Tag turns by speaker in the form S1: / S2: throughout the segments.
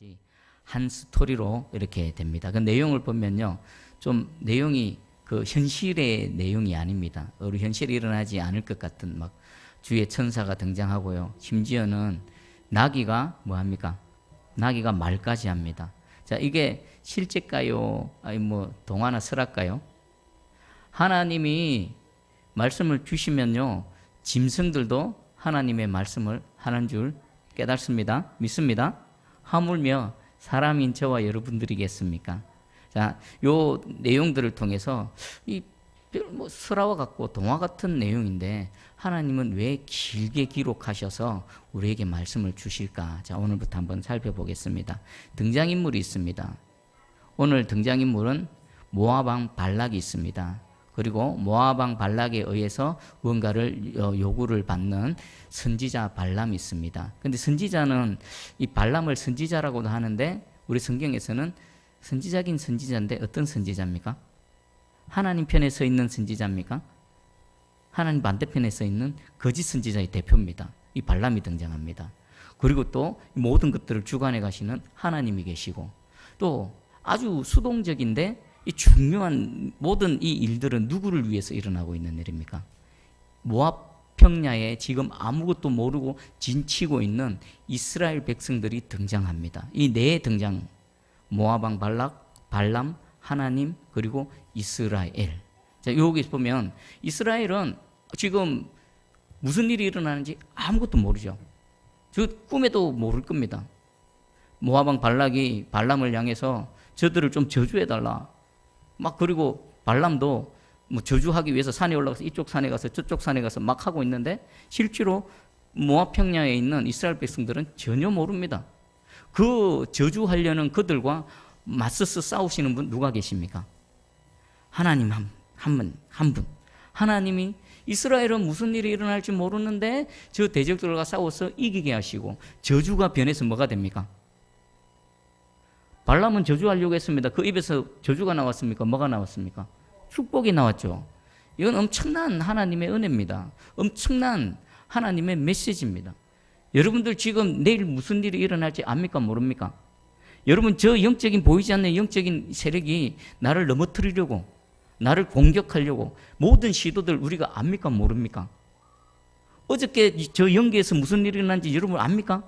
S1: 까지 한 스토리로 이렇게 됩니다. 그 내용을 보면요, 좀 내용이 그 현실의 내용이 아닙니다. 우리 현실에 일어나지 않을 것 같은 막 주의 천사가 등장하고요. 심지어는 나귀가 뭐합니까? 나귀가 말까지 합니다. 자, 이게 실제일까요? 아니 뭐 동화나 설화일까요? 하나님이 말씀을 주시면요, 짐승들도 하나님의 말씀을 하는 줄 깨닫습니다. 믿습니다. 하물며 사람인 저와 여러분들이겠습니까? 자, 요 내용들을 통해서 뭐 설화와 같고 동화 같은 내용인데 하나님은 왜 길게 기록하셔서 우리에게 말씀을 주실까? 자, 오늘부터 한번 살펴보겠습니다. 등장인물이 있습니다. 오늘 등장인물은 모압 왕 발락이 있습니다. 그리고 모압 왕 발락에 의해서 뭔가를 요구를 받는 선지자 발람이 있습니다. 근데 선지자는 이 발람을 선지자라고도 하는데 우리 성경에서는 선지자긴 선지자인데 어떤 선지자입니까? 하나님 편에 서 있는 선지자입니까? 하나님 반대편에 서 있는 거짓 선지자의 대표입니다. 이 발람이 등장합니다. 그리고 또 모든 것들을 주관해 가시는 하나님이 계시고, 또 아주 수동적인데 이 중요한 모든 이 일들은 누구를 위해서 일어나고 있는 일입니까? 모압 평야에 지금 아무것도 모르고 진치고 있는 이스라엘 백성들이 등장합니다. 이 네 등장, 모압 왕 발락, 발람, 하나님, 그리고 이스라엘. 자, 여기 보면 이스라엘은 지금 무슨 일이 일어나는지 아무것도 모르죠. 저 꿈에도 모를 겁니다. 모압 왕 발락이 발람을 향해서 저들을 좀 저주해달라. 막 그리고 발람도 뭐 저주하기 위해서 산에 올라가서 이쪽 산에 가서 저쪽 산에 가서 막 하고 있는데 실제로 모압 평야에 있는 이스라엘 백성들은 전혀 모릅니다. 그 저주하려는 그들과 맞서서 싸우시는 분 누가 계십니까? 하나님 한 분. 하나님이 이스라엘은 무슨 일이 일어날지 모르는데 저 대적들과 싸워서 이기게 하시고 저주가 변해서 뭐가 됩니까? 발람은 저주하려고 했습니다. 그 입에서 저주가 나왔습니까? 뭐가 나왔습니까? 축복이 나왔죠. 이건 엄청난 하나님의 은혜입니다. 엄청난 하나님의 메시지입니다. 여러분들 지금 내일 무슨 일이 일어날지 압니까? 모릅니까? 여러분, 저 영적인 보이지 않는 영적인 세력이 나를 넘어뜨리려고, 나를 공격하려고 모든 시도들 우리가 압니까? 모릅니까? 어저께 저 영계에서 무슨 일이 일어났는지 여러분 압니까?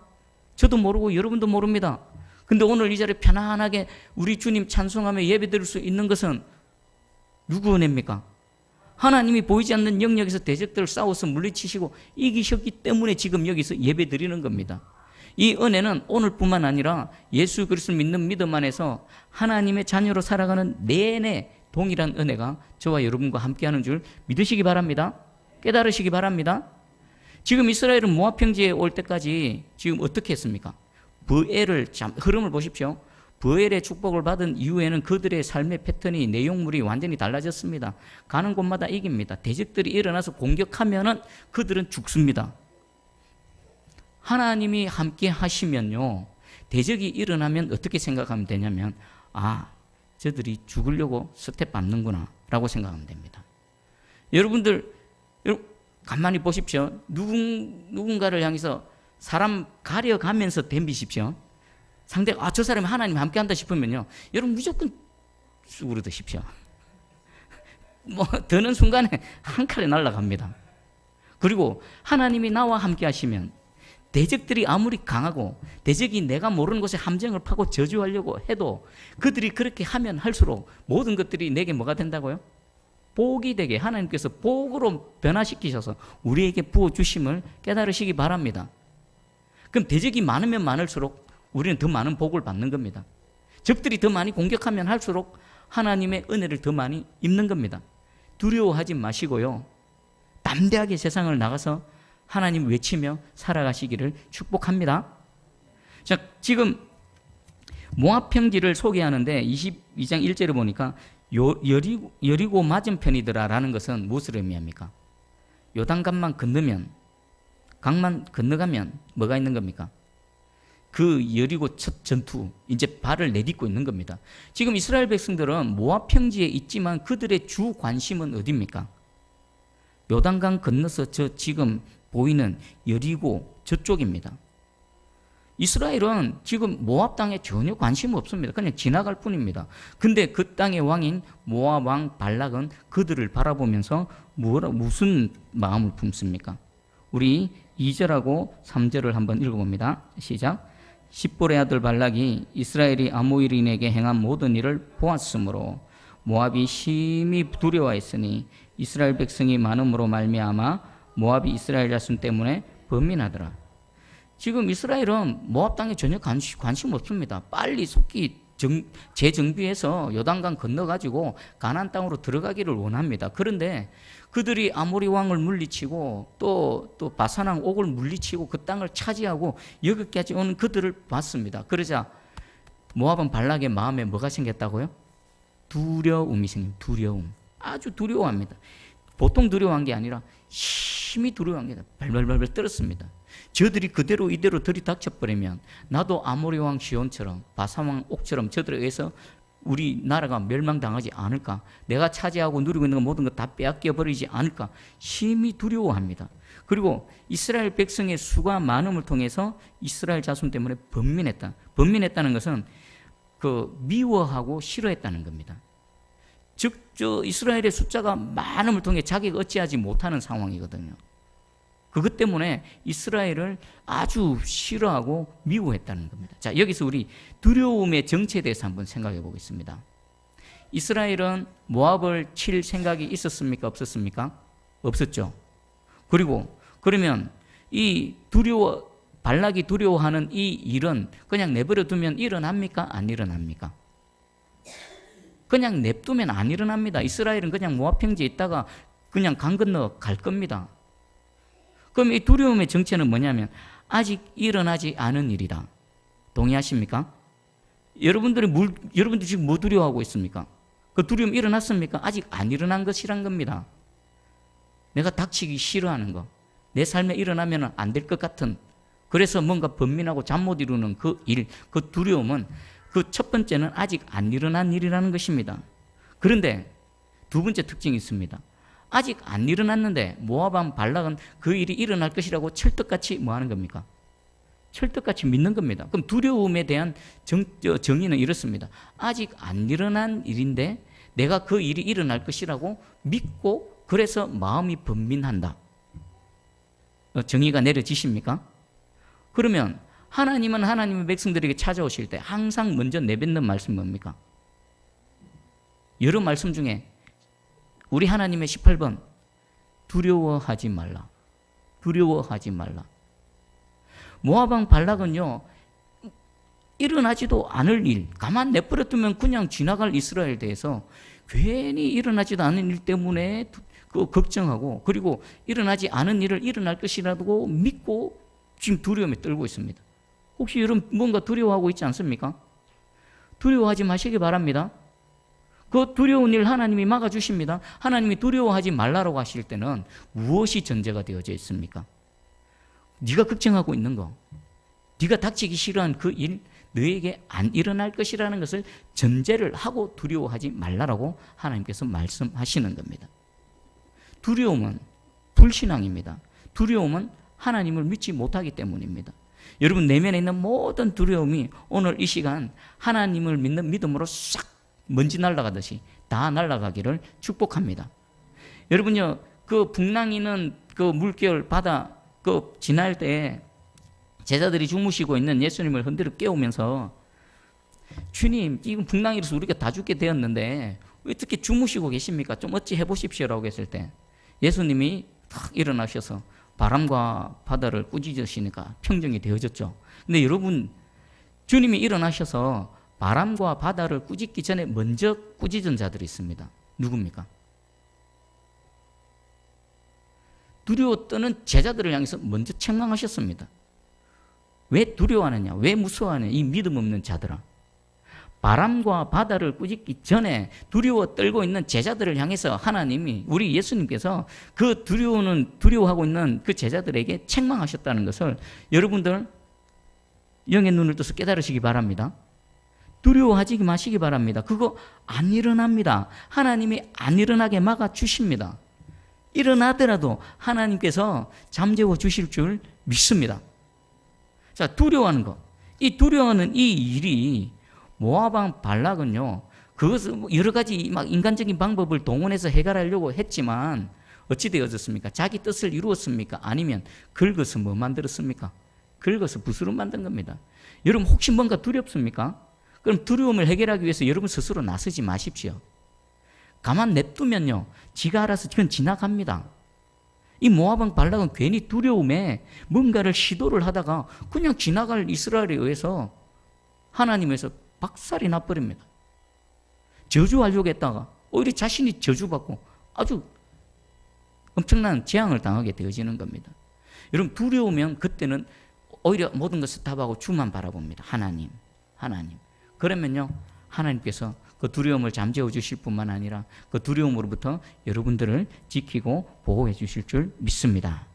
S1: 저도 모르고 여러분도 모릅니다. 근데 오늘 이 자리에 편안하게 우리 주님 찬송하며 예배 드릴 수 있는 것은 누구 은혜입니까? 하나님이 보이지 않는 영역에서 대적들을 싸워서 물리치시고 이기셨기 때문에 지금 여기서 예배 드리는 겁니다. 이 은혜는 오늘뿐만 아니라 예수 그리스도를 믿는 믿음 안에서 하나님의 자녀로 살아가는 내내 동일한 은혜가 저와 여러분과 함께하는 줄 믿으시기 바랍니다. 깨달으시기 바랍니다. 지금 이스라엘은 모압 평지에 올 때까지 지금 어떻게 했습니까? 브엘을, 흐름을 보십시오. 브엘의 축복을 받은 이후에는 그들의 삶의 패턴이, 내용물이 완전히 달라졌습니다. 가는 곳마다 이깁니다. 대적들이 일어나서 공격하면은 그들은 죽습니다. 하나님이 함께 하시면요, 대적이 일어나면 어떻게 생각하면 되냐면, 아, 저들이 죽으려고 스텝 밟는구나 라고 생각하면 됩니다. 여러분들 가만히 보십시오. 누군가를 향해서 사람 가려가면서 덤비십시오. 상대가 저 사람이 하나님 함께 한다 싶으면요, 여러분 무조건 쑥으로 드십시오. 뭐 드는 순간에 한 칼에 날아갑니다. 그리고 하나님이 나와 함께 하시면 대적들이 아무리 강하고 대적이 내가 모르는 곳에 함정을 파고 저주하려고 해도 그들이 그렇게 하면 할수록 모든 것들이 내게 뭐가 된다고요? 복이 되게 하나님께서 복으로 변화시키셔서 우리에게 부어주심을 깨달으시기 바랍니다. 그럼 대적이 많으면 많을수록 우리는 더 많은 복을 받는 겁니다. 적들이 더 많이 공격하면 할수록 하나님의 은혜를 더 많이 입는 겁니다. 두려워하지 마시고요, 담대하게 세상을 나가서 하나님 외치며 살아가시기를 축복합니다. 자, 지금 모압 평지를 소개하는데 22장 1절을 보니까 여리고 맞은편이더라라는 것은 무엇을 의미합니까? 요단강만 건너면, 강만 건너가면 뭐가 있는 겁니까? 그 여리고 첫 전투, 이제 발을 내딛고 있는 겁니다. 지금 이스라엘 백성들은 모압 평지에 있지만 그들의 주 관심은 어디입니까? 요단강 건너서 저 지금 보이는 여리고 저쪽입니다. 이스라엘은 지금 모압 땅에 전혀 관심 없습니다. 그냥 지나갈 뿐입니다. 근데 그 땅의 왕인 모압 왕 발락은 그들을 바라보면서 무슨 마음을 품습니까? 우리 2절하고 3절을 한번 읽어봅니다. 시작. 십볼의 아들 발락이 이스라엘이 아모리인에게 행한 모든 일을 보았으므로 모압이 심히 두려워했으니 이스라엘 백성이 많음으로 말미암아 모압이 이스라엘 자손 때문에 번민하더라. 지금 이스라엘은 모압 땅에 전혀 관심 없습니다. 빨리 속히 재정비해서 요단강 건너가지고 가나안 땅으로 들어가기를 원합니다. 그런데 그들이 아모리 왕을 물리치고 또 바산왕 옥을 물리치고 그 땅을 차지하고 여기까지 오는 그들을 봤습니다. 그러자 모압은 발락의 마음에 뭐가 생겼다고요? 두려움이 생깁니다. 두려움. 아주 두려워합니다. 보통 두려워한 게 아니라 심히 두려워한 게 발발발발 떨었습니다. 저들이 그대로 이대로 들이닥쳐버리면 나도 아모리 왕 시온처럼 바산왕 옥처럼 저들에 의해서 우리 나라가 멸망당하지 않을까, 내가 차지하고 누리고 있는 모든 것 다 빼앗겨버리지 않을까 심히 두려워합니다. 그리고 이스라엘 백성의 수가 많음을 통해서 이스라엘 자손 때문에 번민했다는 것은 미워하고 싫어했다는 겁니다. 즉 이스라엘의 숫자가 많음을 통해 자기가 어찌하지 못하는 상황이거든요. 그것 때문에 이스라엘을 아주 싫어하고 미워했다는 겁니다. 자, 여기서 우리 두려움의 정체에 대해서 한번 생각해 보겠습니다. 이스라엘은 모압을 칠 생각이 있었습니까? 없었습니까? 없었죠. 그리고 그러면 발락이 두려워하는 이 일은 그냥 내버려 두면 일어납니까? 안 일어납니까? 그냥 냅두면 안 일어납니다. 이스라엘은 그냥 모압 평지에 있다가 그냥 강 건너 갈 겁니다. 그럼 이 두려움의 정체는 뭐냐면 아직 일어나지 않은 일이다. 동의하십니까? 여러분들이 지금 뭐 두려워하고 있습니까? 그 두려움 일어났습니까? 아직 안 일어난 것이란 겁니다. 내가 닥치기 싫어하는 거, 내 삶에 일어나면 안 될 것 같은, 그래서 뭔가 번민하고 잠 못 이루는 그 일, 그 두려움은 그 첫 번째는 아직 안 일어난 일이라는 것입니다. 그런데 두 번째 특징이 있습니다. 아직 안 일어났는데 모압 왕 발락은 그 일이 일어날 것이라고 철떡같이 뭐 하는 겁니까? 철떡같이 믿는 겁니다. 그럼 두려움에 대한 정의는 이렇습니다. 아직 안 일어난 일인데 내가 그 일이 일어날 것이라고 믿고 그래서 마음이 번민한다. 정의가 내려지십니까? 그러면 하나님은 하나님의 백성들에게 찾아오실 때 항상 먼저 내뱉는 말씀이 뭡니까? 여러 말씀 중에 우리 하나님의 18번, 두려워하지 말라. 두려워하지 말라. 모압 왕 발락은요, 일어나지도 않을 일, 가만 내버려두면 그냥 지나갈 이스라엘 대해서 괜히 일어나지도 않은 일 때문에 걱정하고, 그리고 일어나지 않은 일을 일어날 것이라고 믿고 지금 두려움에 떨고 있습니다. 혹시 여러분 뭔가 두려워하고 있지 않습니까? 두려워하지 마시기 바랍니다. 그 두려운 일 하나님이 막아주십니다. 하나님이 두려워하지 말라고 하실 때는 무엇이 전제가 되어져 있습니까? 네가 걱정하고 있는 거, 네가 닥치기 싫어한 그 일, 너에게 안 일어날 것이라는 것을 전제를 하고 두려워하지 말라고 하나님께서 말씀하시는 겁니다. 두려움은 불신앙입니다. 두려움은 하나님을 믿지 못하기 때문입니다. 여러분 내면에 있는 모든 두려움이 오늘 이 시간 하나님을 믿는 믿음으로 싹 먼지 날아가듯이 다 날아가기를 축복합니다. 여러분요, 그 풍랑이는 그 물결 바다 지날 때 제자들이 주무시고 있는 예수님을 흔들어 깨우면서 주님, 지금 풍랑이 일어서 우리가 다 죽게 되었는데 어떻게 주무시고 계십니까? 좀 어찌 해보십시오라고 했을 때 예수님이 탁 일어나셔서 바람과 바다를 꾸짖으시니까 평정이 되어졌죠. 근데 여러분, 주님이 일어나셔서 바람과 바다를 꾸짖기 전에 먼저 꾸짖은 자들이 있습니다. 누굽니까? 두려워 떠는 제자들을 향해서 먼저 책망하셨습니다. 왜 두려워하느냐? 왜 무서워하느냐? 이 믿음 없는 자들아. 바람과 바다를 꾸짖기 전에 두려워 떨고 있는 제자들을 향해서 하나님이, 우리 예수님께서 그 두려워하고 있는 그 제자들에게 책망하셨다는 것을 여러분들 영의 눈을 떠서 깨달으시기 바랍니다. 두려워하지 마시기 바랍니다. 그거 안 일어납니다. 하나님이 안 일어나게 막아주십니다. 일어나더라도 하나님께서 잠재워 주실 줄 믿습니다. 자, 두려워하는 거. 이 두려워하는 이 일이 모압 왕 발락은요, 그것을 여러 가지 막 인간적인 방법을 동원해서 해결하려고 했지만 어찌 되어졌습니까? 자기 뜻을 이루었습니까? 아니면 긁어서 뭐 만들었습니까? 긁어서 붓으로 만든 겁니다. 여러분 혹시 뭔가 두렵습니까? 그럼 두려움을 해결하기 위해서 여러분 스스로 나서지 마십시오. 가만 냅두면요, 지가 알아서 그건 지나갑니다. 이 모압 왕 발락은 괜히 두려움에 뭔가를 시도를 하다가 그냥 지나갈 이스라엘에 의해서 하나님에서 박살이 나버립니다. 저주하려고 했다가 오히려 자신이 저주받고 아주 엄청난 재앙을 당하게 되어지는 겁니다. 여러분 두려우면 그때는 오히려 모든 것을 답하고 주만 바라봅니다. 하나님. 그러면요, 하나님께서 그 두려움을 잠재워 주실 뿐만 아니라 그 두려움으로부터 여러분들을 지키고 보호해 주실 줄 믿습니다.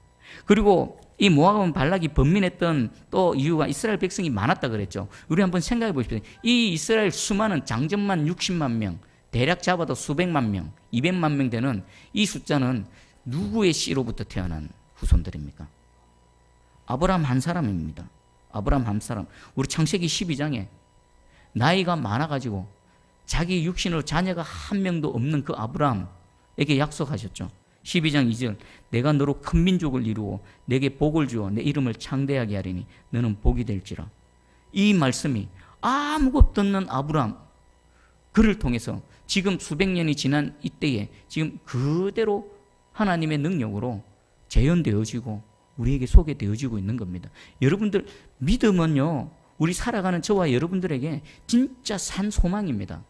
S1: 그리고 이 모압은 발락이 번민했던 또 이유가 이스라엘 백성이 많았다 그랬죠. 우리 한번 생각해 보십시오. 이 이스라엘 수많은 장정만 60만 명, 대략 잡아도 수백만 명, 200만 명 되는 이 숫자는 누구의 씨로부터 태어난 후손들입니까? 아브라함 한 사람입니다. 아브라함 한 사람. 우리 창세기 12장에 나이가 많아가지고 자기 육신으로 자녀가 한 명도 없는 그 아브라함에게 약속하셨죠. 12장 2절, 내가 너로 큰 민족을 이루어 내게 복을 주어 내 이름을 창대하게 하리니 너는 복이 될지라. 이 말씀이 아무것도 없는 아브라함, 그를 통해서 지금 수백 년이 지난 이때에 지금 그대로 하나님의 능력으로 재현되어지고 우리에게 소개되어지고 있는 겁니다. 여러분들 믿음은요, 우리 살아가는 저와 여러분들에게 진짜 산 소망입니다.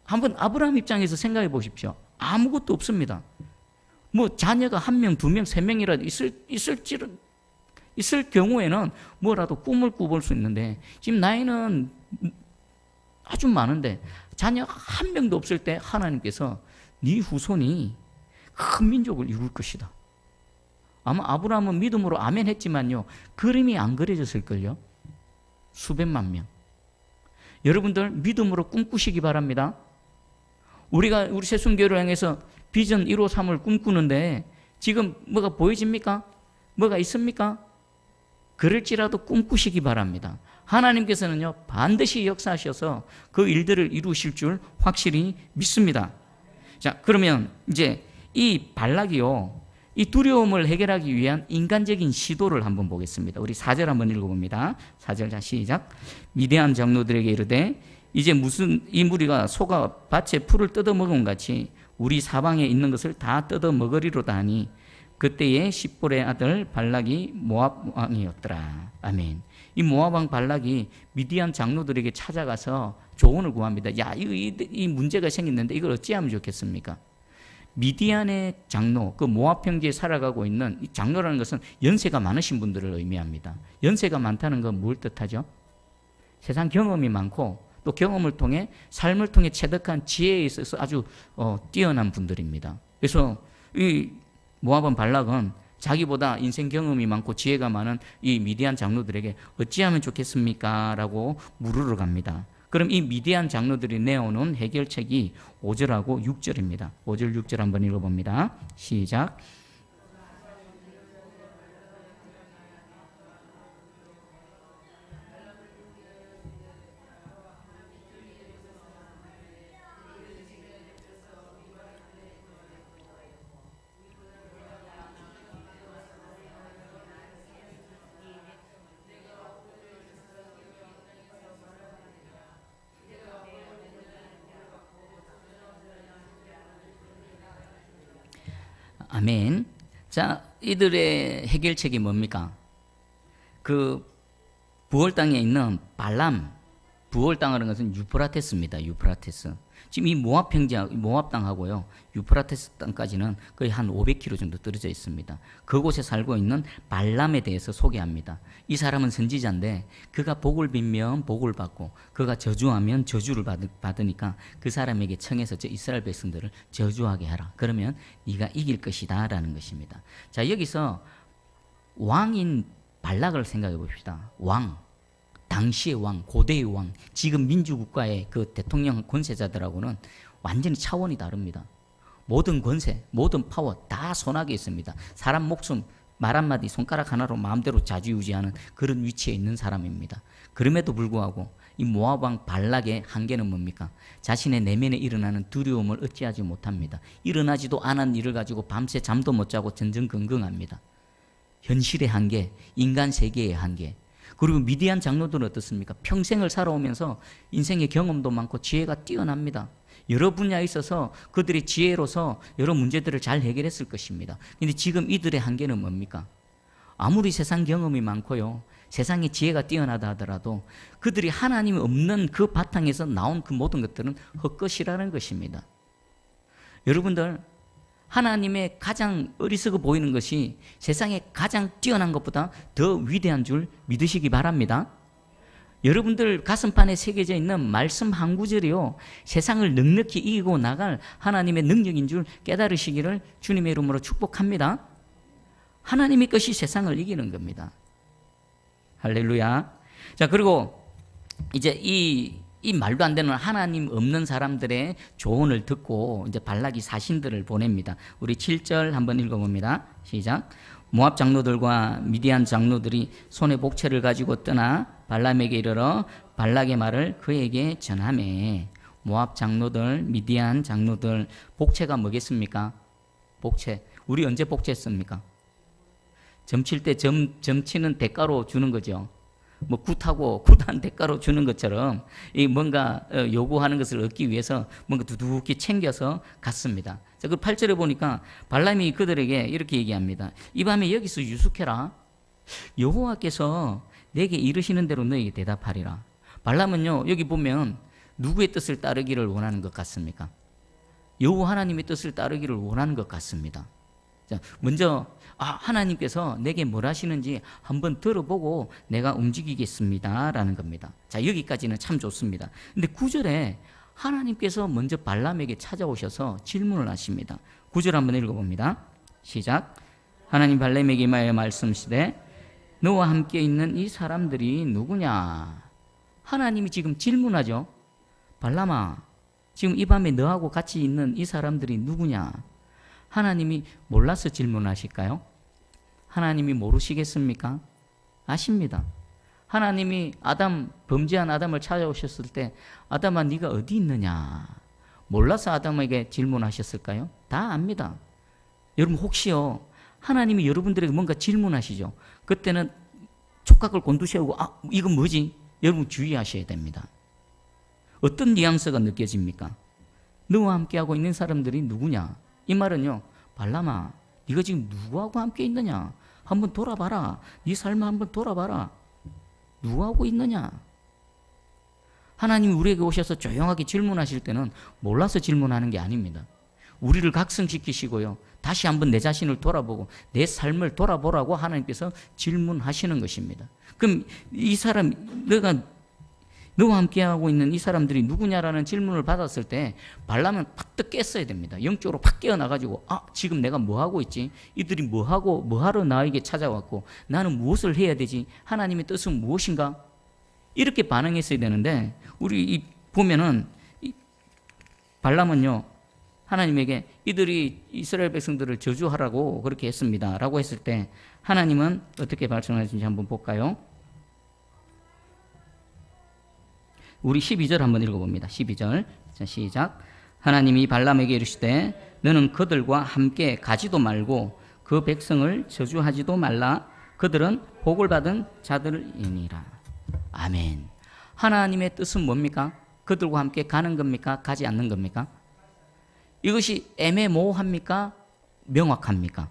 S1: 한번 아브라함 입장에서 생각해 보십시오. 아무것도 없습니다. 뭐 자녀가 한 명, 두 명, 세 명이라도 있을 경우에는 뭐라도 꿈을 꾸볼 수 있는데 지금 나이는 아주 많은데 자녀 한 명도 없을 때 하나님께서 네 후손이 큰 민족을 이룰 것이다. 아마 아브라함은 믿음으로 아멘 했지만요, 그림이 안 그려졌을걸요. 수백만 명. 여러분들 믿음으로 꿈꾸시기 바랍니다. 우리가 우리 새순교회를 향해서 비전 1호 3을 꿈꾸는데 지금 뭐가 보여집니까? 뭐가 있습니까? 그럴지라도 꿈꾸시기 바랍니다. 하나님께서는요, 반드시 역사하셔서 그 일들을 이루실 줄 확실히 믿습니다. 자, 그러면 이제 이 발락이요, 이 두려움을 해결하기 위한 인간적인 시도를 한번 보겠습니다. 우리 4절 한번 읽어봅니다. 4절, 자 시작. 미디안 장로들에게 이르되 이제 무슨 이 무리가 소가 밭에 풀을 뜯어먹은 같이 우리 사방에 있는 것을 다 뜯어먹으리로다 하니 그때에 십볼의 아들 발락이 모압 왕이었더라. 아멘. 이 모압 왕 발락이 미디안 장로들에게 찾아가서 조언을 구합니다. 야, 이 문제가 생겼는데 이걸 어찌하면 좋겠습니까? 미디안의 장로, 그 모압 평지에 살아가고 있는 이 장로라는 것은 연세가 많으신 분들을 의미합니다. 연세가 많다는 건 뭘 뜻하죠? 세상 경험이 많고 또 경험을 통해 삶을 통해 체득한 지혜에 있어서 아주 뛰어난 분들입니다. 그래서 이 모압 발락은 자기보다 인생 경험이 많고 지혜가 많은 이 미디안 장로들에게 어찌하면 좋겠습니까? 라고 물으러 갑니다. 그럼 이 미디안 장로들이 내어놓은 해결책이 5절하고 6절입니다. 5절, 6절 한번 읽어봅니다. 시작. 아멘. 자, 이들의 해결책이 뭡니까? 그 부월 땅에 있는 발람, 부월 땅이라는 것은 유프라테스입니다. 유프라테스. 지금 이 모압 평지, 모압 땅하고요, 유프라테스 땅까지는 거의 한 500km 정도 떨어져 있습니다. 그곳에 살고 있는 발람에 대해서 소개합니다. 이 사람은 선지자인데 그가 복을 빌면 복을 받고 그가 저주하면 저주를 받으니까 그 사람에게 청해서 저 이스라엘 백성들을 저주하게 하라. 그러면 네가 이길 것이다 라는 것입니다. 자, 여기서 왕인 발락을 생각해 봅시다. 왕. 당시의 왕, 고대의 왕, 지금 민주국가의 그 대통령 권세자들하고는 완전히 차원이 다릅니다. 모든 권세, 모든 파워 다 손아귀에 있습니다. 사람 목숨 말 한마디, 손가락 하나로 마음대로 좌지우지하는 그런 위치에 있는 사람입니다. 그럼에도 불구하고 이 모압 왕 발락의 한계는 뭡니까? 자신의 내면에 일어나는 두려움을 어찌하지 못합니다. 일어나지도 않은 일을 가지고 밤새 잠도 못 자고 전전긍긍합니다. 현실의 한계, 인간 세계의 한계. 그리고 미디안 장로들은 어떻습니까? 평생을 살아오면서 인생의 경험도 많고 지혜가 뛰어납니다. 여러 분야에 있어서 그들의 지혜로서 여러 문제들을 잘 해결했을 것입니다. 근데 지금 이들의 한계는 뭡니까? 아무리 세상 경험이 많고요, 세상의 지혜가 뛰어나다 하더라도 그들이 하나님이 없는 그 바탕에서 나온 그 모든 것들은 헛것이라는 것입니다. 여러분들, 하나님의 가장 어리석어 보이는 것이 세상에 가장 뛰어난 것보다 더 위대한 줄 믿으시기 바랍니다. 여러분들 가슴판에 새겨져 있는 말씀 한 구절이요, 세상을 넉넉히 이기고 나갈 하나님의 능력인 줄 깨달으시기를 주님의 이름으로 축복합니다. 하나님의 것이 세상을 이기는 겁니다. 할렐루야. 자, 그리고 이제 이 말도 안 되는 하나님 없는 사람들의 조언을 듣고 이제 발락이 사신들을 보냅니다. 우리 7절 한번 읽어봅니다. 시작. 모압 장로들과 미디안 장로들이 손에 복채를 가지고 떠나 발람에게 이르러 발락의 말을 그에게 전하매. 모압 장로들, 미디안 장로들, 복채가 뭐겠습니까? 복채. 우리 언제 복채했습니까? 점칠 때 점치는 대가로 주는 거죠. 뭐 굿하고 굿한 대가로 주는 것처럼 이 뭔가 요구하는 것을 얻기 위해서 뭔가 두둑히 챙겨서 갔습니다. 자, 그 8절에 보니까 발람이 그들에게 이렇게 얘기합니다. 이 밤에 여기서 유숙해라. 여호와께서 내게 이르시는 대로 너에게 대답하리라. 발람은요, 여기 보면 누구의 뜻을 따르기를 원하는 것 같습니까? 여호와 하나님의 뜻을 따르기를 원하는 것 같습니다. 자, 먼저 하나님께서 내게 뭘 하시는지 한번 들어보고 내가 움직이겠습니다 라는 겁니다. 자, 여기까지는 참 좋습니다. 근데 9절에 하나님께서 먼저 발람에게 찾아오셔서 질문을 하십니다. 9절 한번 읽어봅니다. 시작. 하나님 발람에게 임하여 말씀하시되 너와 함께 있는 이 사람들이 누구냐? 하나님이 지금 질문하죠. 발람아, 지금 이 밤에 너하고 같이 있는 이 사람들이 누구냐? 하나님이 몰라서 질문하실까요? 하나님이 모르시겠습니까? 아십니다. 하나님이 범죄한 아담을 찾아오셨을 때 아담아 네가 어디 있느냐? 몰라서 아담에게 질문하셨을까요? 다 압니다. 여러분 혹시요, 하나님이 여러분들에게 뭔가 질문하시죠? 그때는 촉각을 곤두세우고 이건 뭐지? 여러분 주의하셔야 됩니다. 어떤 뉘앙스가 느껴집니까? 너와 함께하고 있는 사람들이 누구냐? 이 말은요, 발람아, 네가 지금 누구하고 함께 있느냐? 한번 돌아봐라. 네 삶을 한번 돌아봐라. 누구하고 있느냐? 하나님이 우리에게 오셔서 조용하게 질문하실 때는 몰라서 질문하는 게 아닙니다. 우리를 각성시키시고요, 다시 한번 내 자신을 돌아보고 내 삶을 돌아보라고 하나님께서 질문하시는 것입니다. 그럼 이 사람, 너와 함께하고 있는 이 사람들이 누구냐라는 질문을 받았을 때 발람은 팍 깼어야 됩니다. 영적으로 팍 깨어나가지고 지금 내가 뭐하고 있지? 이들이 뭐하러 나에게 찾아왔고 나는 무엇을 해야 되지? 하나님의 뜻은 무엇인가? 이렇게 반응했어야 되는데 우리 보면은 발람은요, 하나님에게 이들이 이스라엘 백성들을 저주하라고 그렇게 했습니다 라고 했을 때 하나님은 어떻게 말씀하시는지 한번 볼까요? 우리 12절 한번 읽어봅니다. 12절. 자, 시작. 하나님이 발람에게 이르시되 너는 그들과 함께 가지도 말고 그 백성을 저주하지도 말라. 그들은 복을 받은 자들이니라. 아멘. 하나님의 뜻은 뭡니까? 그들과 함께 가는 겁니까? 가지 않는 겁니까? 이것이 애매모호합니까? 명확합니까?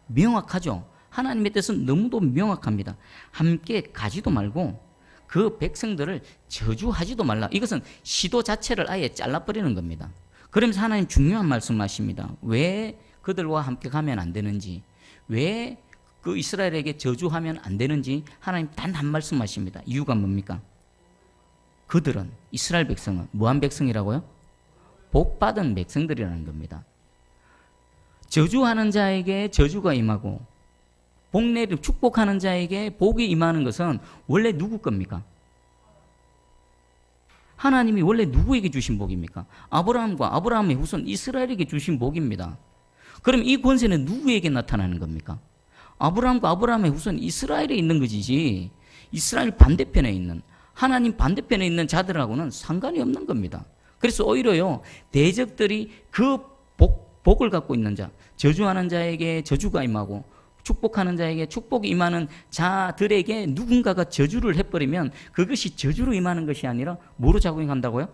S1: 명확하죠. 하나님의 뜻은 너무도 명확합니다. 함께 가지도 말고 그 백성들을 저주하지도 말라. 이것은 시도 자체를 아예 잘라버리는 겁니다. 그러면서 하나님 중요한 말씀을 하십니다. 왜 그들과 함께 가면 안 되는지, 왜 그 이스라엘에게 저주하면 안 되는지 하나님 단 한 말씀 하십니다. 이유가 뭡니까? 그들은, 이스라엘 백성은 뭐한 백성이라고요? 복받은 백성들이라는 겁니다. 저주하는 자에게 저주가 임하고 복내를 축복하는 자에게 복이 임하는 것은 원래 누구 겁니까? 하나님이 원래 누구에게 주신 복입니까? 아브라함과 아브라함의 후손 이스라엘에게 주신 복입니다. 그럼 이 권세는 누구에게 나타나는 겁니까? 아브라함과 아브라함의 후손 이스라엘에 있는 것이지 이스라엘 반대편에 있는 하나님 반대편에 있는 자들하고는 상관이 없는 겁니다. 그래서 오히려요 대적들이 그 복을 갖고 있는 자, 저주하는 자에게 저주가 임하고 축복하는 자에게 축복이 임하는 자들에게 누군가가 저주를 해버리면 그것이 저주로 임하는 것이 아니라 뭐로 작용한다고요?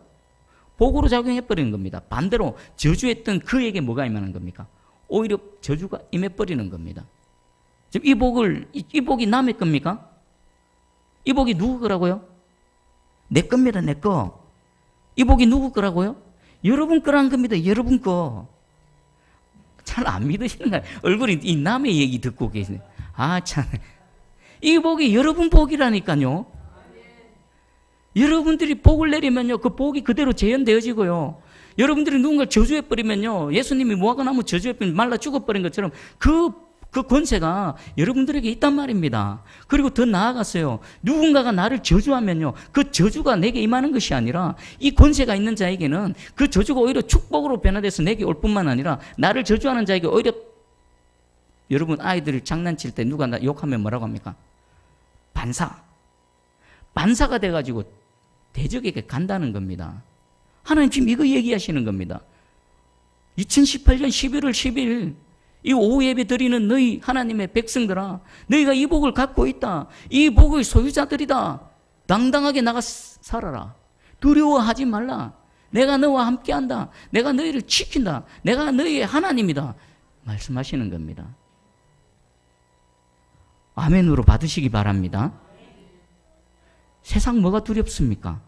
S1: 복으로 작용해버리는 겁니다. 반대로 저주했던 그에게 뭐가 임하는 겁니까? 오히려 저주가 임해버리는 겁니다. 지금 이 복이 남의 겁니까? 이 복이 누구 거라고요? 내 겁니다, 내 거. 이 복이 누구 거라고요? 여러분 거란 겁니다, 여러분 거. 잘 안 믿으시는 거예요. 얼굴이 이 남의 얘기 듣고 계시네. 아, 참. 이 복이 여러분 복이라니까요. 여러분들이 복을 내리면요, 그 복이 그대로 재현되어지고요. 여러분들이 누군가를 저주해버리면요, 예수님이 무화과나무 저주해버리면 말라 죽어버린 것처럼 그 권세가 여러분들에게 있단 말입니다. 그리고 더 나아갔어요. 누군가가 나를 저주하면요, 그 저주가 내게 임하는 것이 아니라 이 권세가 있는 자에게는 그 저주가 오히려 축복으로 변화돼서 내게 올 뿐만 아니라 나를 저주하는 자에게 오히려 여러분 아이들을 장난칠 때 누가 나 욕하면 뭐라고 합니까? 반사가 돼가지고 대적에게 간다는 겁니다. 하나님 지금 이거 얘기하시는 겁니다. 2018년 11월 10일 이 오후 예배 드리는 너희 하나님의 백성들아, 너희가 이 복을 갖고 있다. 이 복의 소유자들이다. 당당하게 나가 살아라. 두려워하지 말라. 내가 너와 함께한다. 내가 너희를 지킨다. 내가 너희의 하나님이다. 말씀하시는 겁니다. 아멘으로 받으시기 바랍니다. 세상 뭐가 두렵습니까?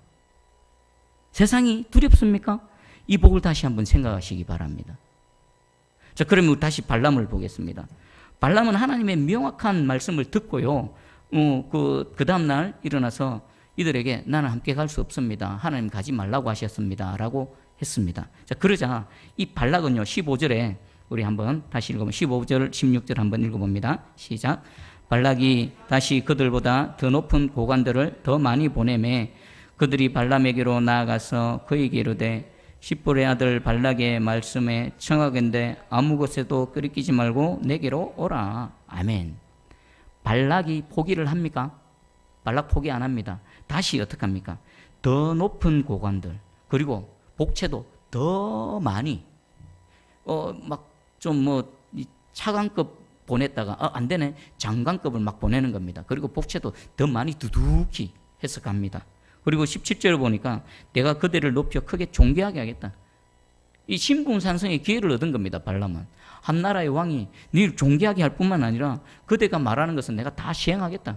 S1: 세상이 두렵습니까? 이 복을 다시 한번 생각하시기 바랍니다. 자, 그러면 다시 발람을 보겠습니다. 발람은 하나님의 명확한 말씀을 듣고요, 그 다음날 일어나서 이들에게 나는 함께 갈 수 없습니다. 하나님 가지 말라고 하셨습니다. 라고 했습니다. 자, 그러자 이 발락은요, 15절에 우리 한번 다시 읽어보면 15절, 16절 한번 읽어봅니다. 시작. 발락이 다시 그들보다 더 높은 고관들을 더 많이 보내매 그들이 발람에게로 나아가서 그에게 이르되 십볼의 아들 발락의 말씀에 청하건대 아무 곳에도 끄리끼지 말고 내게로 오라. 아멘. 발락이 포기를 합니까? 발락 포기 안 합니다. 다시 어떻게 합니까? 더 높은 고관들, 그리고 복채도 더 많이 차관급 보냈다가 안 되네, 장관급을 막 보내는 겁니다. 그리고 복채도 더 많이 두둑히 해서 갑니다. 그리고 17절을 보니까 내가 그들을 높여 크게 존귀하게 하겠다. 이 신분산성의 기회를 얻은 겁니다. 발람은 한 나라의 왕이 네 존귀하게 할 뿐만 아니라 그대가 말하는 것은 내가 다 시행하겠다.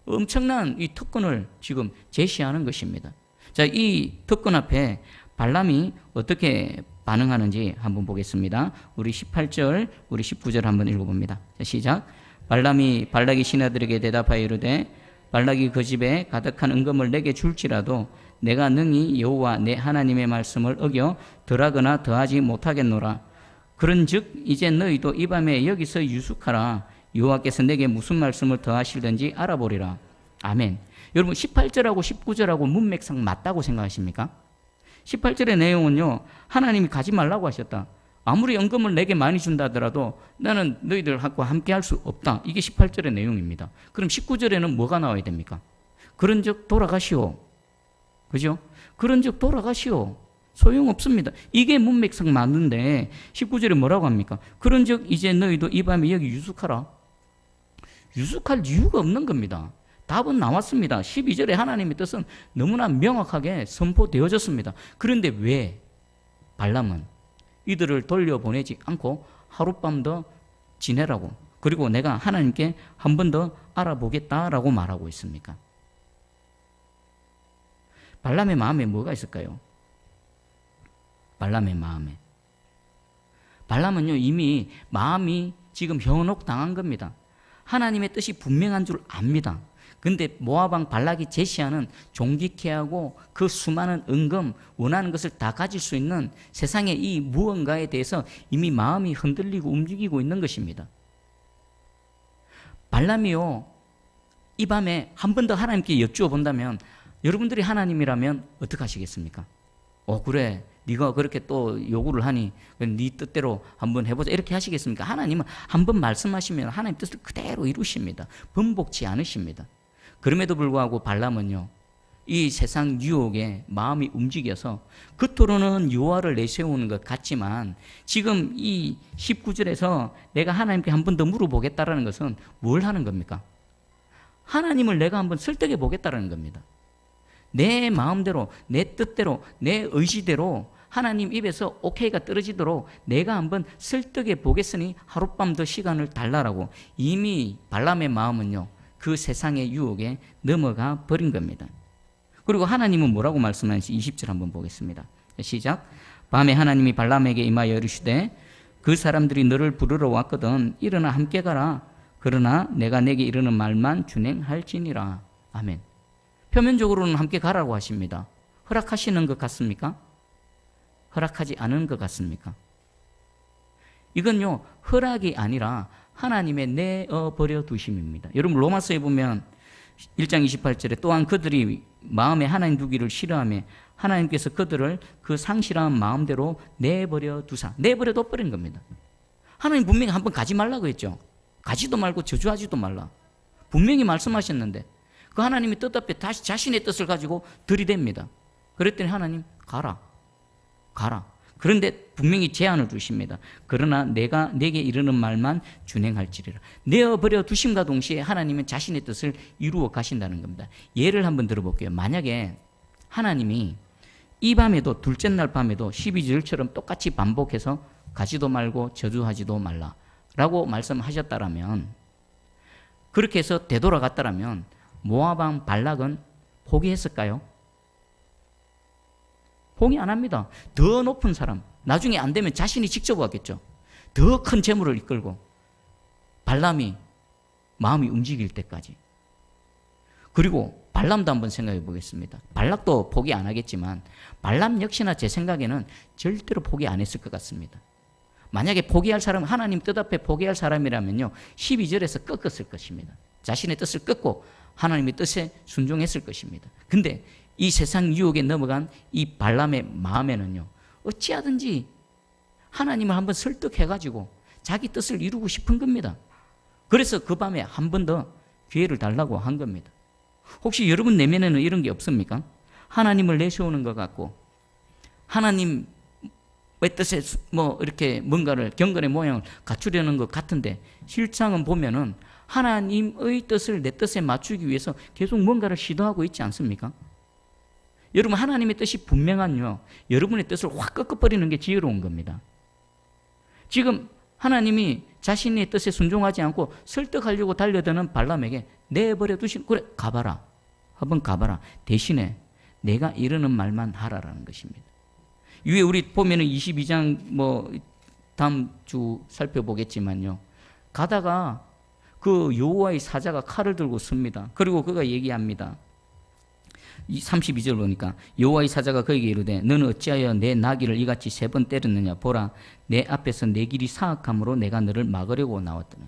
S1: 엄청난 이 특권을 지금 제시하는 것입니다. 자, 이 특권 앞에 발람이 어떻게 반응하는지 한번 보겠습니다. 우리 18절, 우리 19절 한번 읽어봅니다. 자, 시작. 발람이 발락의 신하들에게 대답하여 이르되 발락이 그 집에 가득한 은금을 내게 줄지라도 내가 능히 여호와 내 하나님의 말씀을 어겨 덜하거나 더하지 못하겠노라. 그런즉 이제 너희도 이 밤에 여기서 유숙하라. 여호와께서 내게 무슨 말씀을 더하실든지 알아보리라. 아멘. 여러분 18절하고 19절하고 문맥상 맞다고 생각하십니까? 18절의 내용은요, 하나님이 가지 말라고 하셨다. 아무리 연금을 내게 많이 준다 하더라도 나는 너희들하고 함께 할 수 없다. 이게 18절의 내용입니다. 그럼 19절에는 뭐가 나와야 됩니까? 그런즉 돌아가시오. 그죠? 그런즉 돌아가시오. 소용없습니다. 이게 문맥상 맞는데 19절에 뭐라고 합니까? 그런즉 이제 너희도 이 밤에 여기 유숙하라. 유숙할 이유가 없는 겁니다. 답은 나왔습니다. 12절에 하나님의 뜻은 너무나 명확하게 선포되어졌습니다. 그런데 왜 발람은 이들을 돌려보내지 않고 하룻밤 더 지내라고, 그리고 내가 하나님께 한 번 더 알아보겠다라고 말하고 있습니까? 발람의 마음에 뭐가 있을까요? 발람의 마음에, 발람은요 이미 마음이 지금 현혹당한 겁니다. 하나님의 뜻이 분명한 줄 압니다. 근데 모압왕 발락이 제시하는 존귀케 하고 그 수많은 은금, 원하는 것을 다 가질 수 있는 세상의 이 무언가에 대해서 이미 마음이 흔들리고 움직이고 있는 것입니다. 발람이요, 이 밤에 한 번 더 하나님께 여쭈어 본다면 여러분들이 하나님이라면 어떻게 하시겠습니까? 그래 네가 그렇게 또 요구를 하니 네 뜻대로 한번 해보자 이렇게 하시겠습니까? 하나님은 한번 말씀하시면 하나님 뜻을 그대로 이루십니다. 번복치 않으십니다. 그럼에도 불구하고 발람은요, 이 세상 유혹에 마음이 움직여서 겉으로는 여호와를 내세우는 것 같지만 지금 이 19절에서 내가 하나님께 한 번 더 물어보겠다라는 것은 뭘 하는 겁니까? 하나님을 내가 한번 설득해 보겠다라는 겁니다. 내 마음대로, 내 뜻대로, 내 의지대로 하나님 입에서 오케이가 떨어지도록 내가 한번 설득해 보겠으니 하룻밤 더 시간을 달라라고 이미 발람의 마음은요, 그 세상의 유혹에 넘어가 버린 겁니다. 그리고 하나님은 뭐라고 말씀하는지 20절 한번 보겠습니다. 시작. 밤에 하나님이 발람에게 임하여 이르시되 그 사람들이 너를 부르러 왔거든 일어나 함께 가라. 그러나 내가 내게 이르는 말만 준행할지니라. 아멘. 표면적으로는 함께 가라고 하십니다. 허락하시는 것 같습니까? 허락하지 않은 것 같습니까? 이건요, 허락이 아니라 하나님의 내어버려 두심입니다. 여러분 로마서에 보면 1장 28절에 또한 그들이 마음에 하나님 두기를 싫어하며 하나님께서 그들을 그 상실한 마음대로 내버려 두사. 내버려 둬버린 겁니다. 하나님 분명히 한번 가지 말라고 했죠. 가지도 말고 저주하지도 말라. 분명히 말씀하셨는데 그 하나님의 뜻 앞에 다시 자신의 뜻을 가지고 들이댑니다. 그랬더니 하나님 가라. 그런데 분명히 제안을 주십니다. 그러나 내가 내게 이르는 말만 준행할지리라. 내어버려 두심과 동시에 하나님은 자신의 뜻을 이루어 가신다는 겁니다. 예를 한번 들어볼게요. 만약에 하나님이 이 밤에도 둘째 날 밤에도 12절처럼 똑같이 반복해서 가지도 말고 저주하지도 말라 라고 말씀하셨다라면, 그렇게 해서 되돌아갔다라면 모압 왕 발락은 포기했을까요? 포기 안 합니다. 더 높은 사람, 나중에 안 되면 자신이 직접 왔겠죠. 더 큰 재물을 이끌고 발람이 마음이 움직일 때까지. 그리고 발람도 한번 생각해 보겠습니다. 발락도 포기 안 하겠지만 발람 역시나 제 생각에는 절대로 포기 안 했을 것 같습니다. 만약에 포기할 사람, 하나님 뜻 앞에 포기할 사람이라면요, 12절에서 꺾었을 것입니다. 자신의 뜻을 꺾고 하나님의 뜻에 순종했을 것입니다. 근데 이 세상 유혹에 넘어간 이 발람의 마음에는요, 어찌하든지 하나님을 한번 설득해가지고 자기 뜻을 이루고 싶은 겁니다. 그래서 그 밤에 한 번 더 기회를 달라고 한 겁니다. 혹시 여러분 내면에는 이런 게 없습니까? 하나님을 내세우는 것 같고 하나님의 뜻에 뭐 이렇게 뭔가를 경건의 모양을 갖추려는 것 같은데 실상은 보면은 하나님의 뜻을 내 뜻에 맞추기 위해서 계속 뭔가를 시도하고 있지 않습니까? 여러분 하나님의 뜻이 분명한요, 여러분의 뜻을 확 꺾어버리는 게 지혜로운 겁니다. 지금 하나님이 자신의 뜻에 순종하지 않고 설득하려고 달려드는 발람에게 내버려 두신, 그래 가봐라, 한번 가봐라. 대신에 내가 이르는 말만 하라라는 것입니다. 위에 우리 보면은 22장 뭐 다음 주 살펴보겠지만요, 가다가 그 여호와의 사자가 칼을 들고 섭니다. 그리고 그가 얘기합니다. 32절 보니까 여호와의 사자가 그에게 이르되 너는 어찌하여 내 나귀를 이같이 3번 때렸느냐. 보라, 내 앞에서 내 길이 사악함으로 내가 너를 막으려고 나왔더니.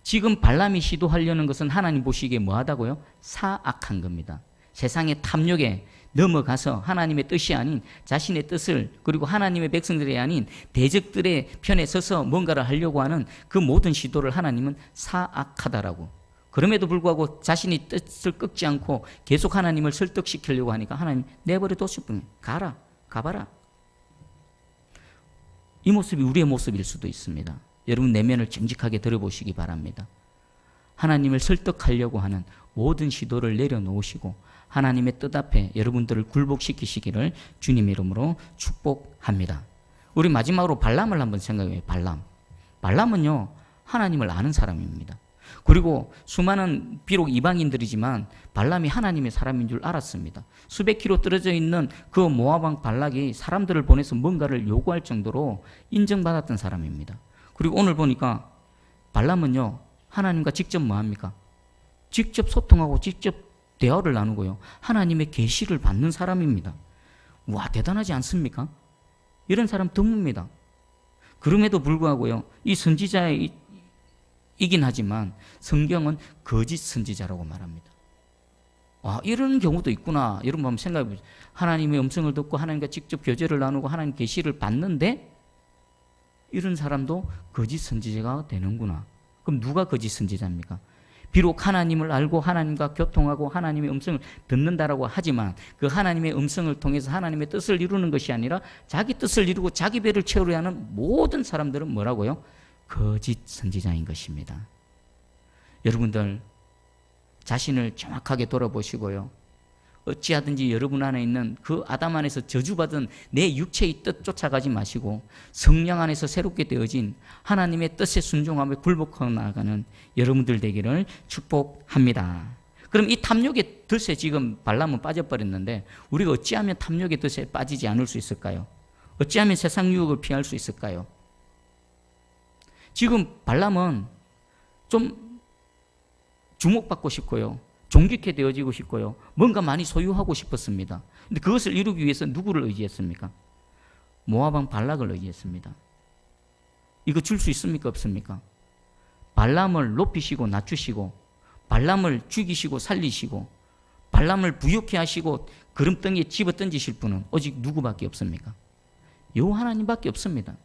S1: 지금 발람이 시도하려는 것은 하나님 보시기에 뭐하다고요? 사악한 겁니다. 세상의 탐욕에 넘어가서 하나님의 뜻이 아닌 자신의 뜻을, 그리고 하나님의 백성들이 아닌 대적들의 편에 서서 뭔가를 하려고 하는 그 모든 시도를 하나님은 사악하다라고. 그럼에도 불구하고 자신이 뜻을 꺾지 않고 계속 하나님을 설득시키려고 하니까 하나님 내버려 뒀을 뿐이에요. 가봐라. 이 모습이 우리의 모습일 수도 있습니다. 여러분 내면을 정직하게 들어보시기 바랍니다. 하나님을 설득하려고 하는 모든 시도를 내려놓으시고 하나님의 뜻 앞에 여러분들을 굴복시키시기를 주님의 이름으로 축복합니다. 우리 마지막으로 발람을 한번 생각해요. 발람은요, 하나님을 아는 사람입니다. 그리고 수많은 비록 이방인들이지만 발람이 하나님의 사람인 줄 알았습니다. 수백 킬로 떨어져 있는 그 모압 왕 발락이 사람들을 보내서 뭔가를 요구할 정도로 인정받았던 사람입니다. 그리고 오늘 보니까 발람은요, 하나님과 직접 뭐합니까? 직접 소통하고 직접 대화를 나누고요, 하나님의 계시를 받는 사람입니다. 와, 대단하지 않습니까? 이런 사람 드뭅니다. 그럼에도 불구하고요, 이 선지자이긴 하지만 성경은 거짓 선지자라고 말합니다. 이런 경우도 있구나. 여러분 한번 생각해 보세요. 하나님의 음성을 듣고 하나님과 직접 교제를 나누고 하나님 계시를 받는데 이런 사람도 거짓 선지자가 되는구나. 그럼 누가 거짓 선지자입니까? 비록 하나님을 알고 하나님과 교통하고 하나님의 음성을 듣는다라고 하지만 그 하나님의 음성을 통해서 하나님의 뜻을 이루는 것이 아니라 자기 뜻을 이루고 자기 배를 채우려 하는 모든 사람들은 뭐라고요? 거짓 선지자인 것입니다. 여러분들 자신을 정확하게 돌아보시고요. 어찌하든지 여러분 안에 있는 그 아담 안에서 저주받은 내 육체의 뜻 쫓아가지 마시고 성령 안에서 새롭게 되어진 하나님의 뜻에 순종하며 굴복하고 나아가는 여러분들 되기를 축복합니다. 그럼 이 탐욕의 덫에 지금 발람은 빠져버렸는데 우리가 어찌하면 탐욕의 덫에 빠지지 않을 수 있을까요? 어찌하면 세상 유혹을 피할 수 있을까요? 지금 발람은 좀 주목받고 싶고요. 존귀케 되어지고 싶고요. 뭔가 많이 소유하고 싶었습니다. 근데 그것을 이루기 위해서 누구를 의지했습니까? 모압 왕 발락을 의지했습니다. 이거 줄 수 있습니까? 없습니까? 발람을 높이시고 낮추시고 발람을 죽이시고 살리시고 발람을 부욕해 하시고 그름덩이에 집어 던지실 분은 오직 누구밖에 없습니까? 여호와 하나님밖에 없습니다.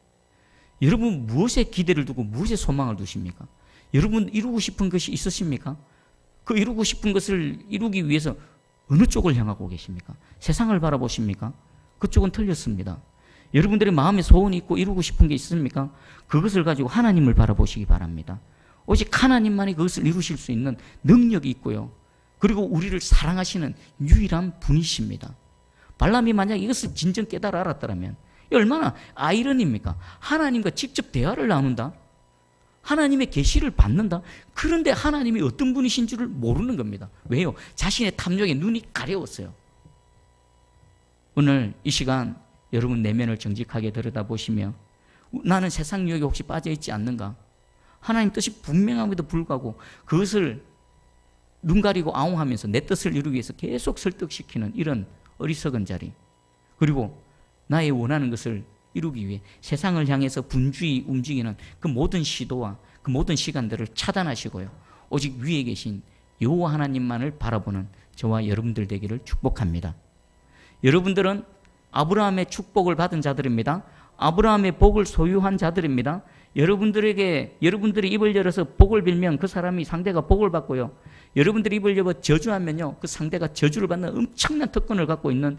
S1: 여러분 무엇에 기대를 두고 무엇에 소망을 두십니까? 여러분 이루고 싶은 것이 있으십니까? 그 이루고 싶은 것을 이루기 위해서 어느 쪽을 향하고 계십니까? 세상을 바라보십니까? 그쪽은 틀렸습니다. 여러분들의 마음에 소원이 있고 이루고 싶은 게 있습니까? 그것을 가지고 하나님을 바라보시기 바랍니다. 오직 하나님만이 그것을 이루실 수 있는 능력이 있고요. 그리고 우리를 사랑하시는 유일한 분이십니다. 발람이 만약 이것을 진정 깨달아 알았다면 얼마나 아이러니입니까? 하나님과 직접 대화를 나눈다? 하나님의 계시를 받는다? 그런데 하나님이 어떤 분이신 줄을 모르는 겁니다. 왜요? 자신의 탐욕에 눈이 가려웠어요. 오늘 이 시간 여러분 내면을 정직하게 들여다보시며 나는 세상 유혹에 혹시 빠져있지 않는가? 하나님 뜻이 분명함에도 불구하고 그것을 눈 가리고 아웅하면서 내 뜻을 이루기 위해서 계속 설득시키는 이런 어리석은 자리, 그리고 나의 원하는 것을 이루기 위해 세상을 향해서 분주히 움직이는 그 모든 시도와 그 모든 시간들을 차단하시고요. 오직 위에 계신 여호와 하나님만을 바라보는 저와 여러분들 되기를 축복합니다. 여러분들은 아브라함의 축복을 받은 자들입니다. 아브라함의 복을 소유한 자들입니다. 여러분들이 입을 열어서 복을 빌면 그 사람이 상대가 복을 받고요. 여러분들이 입을 열어 저주하면요, 그 상대가 저주를 받는 엄청난 특권을 갖고 있는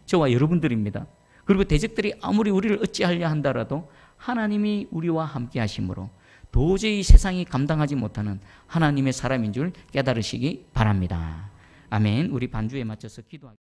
S1: 저와 여러분들입니다. 그리고 대적들이 아무리 우리를 어찌하려 한다라도 하나님이 우리와 함께 하심으로 도저히 세상이 감당하지 못하는 하나님의 사람인 줄 깨달으시기 바랍니다. 아멘. 우리 반주에 맞춰서 기도하겠습니다.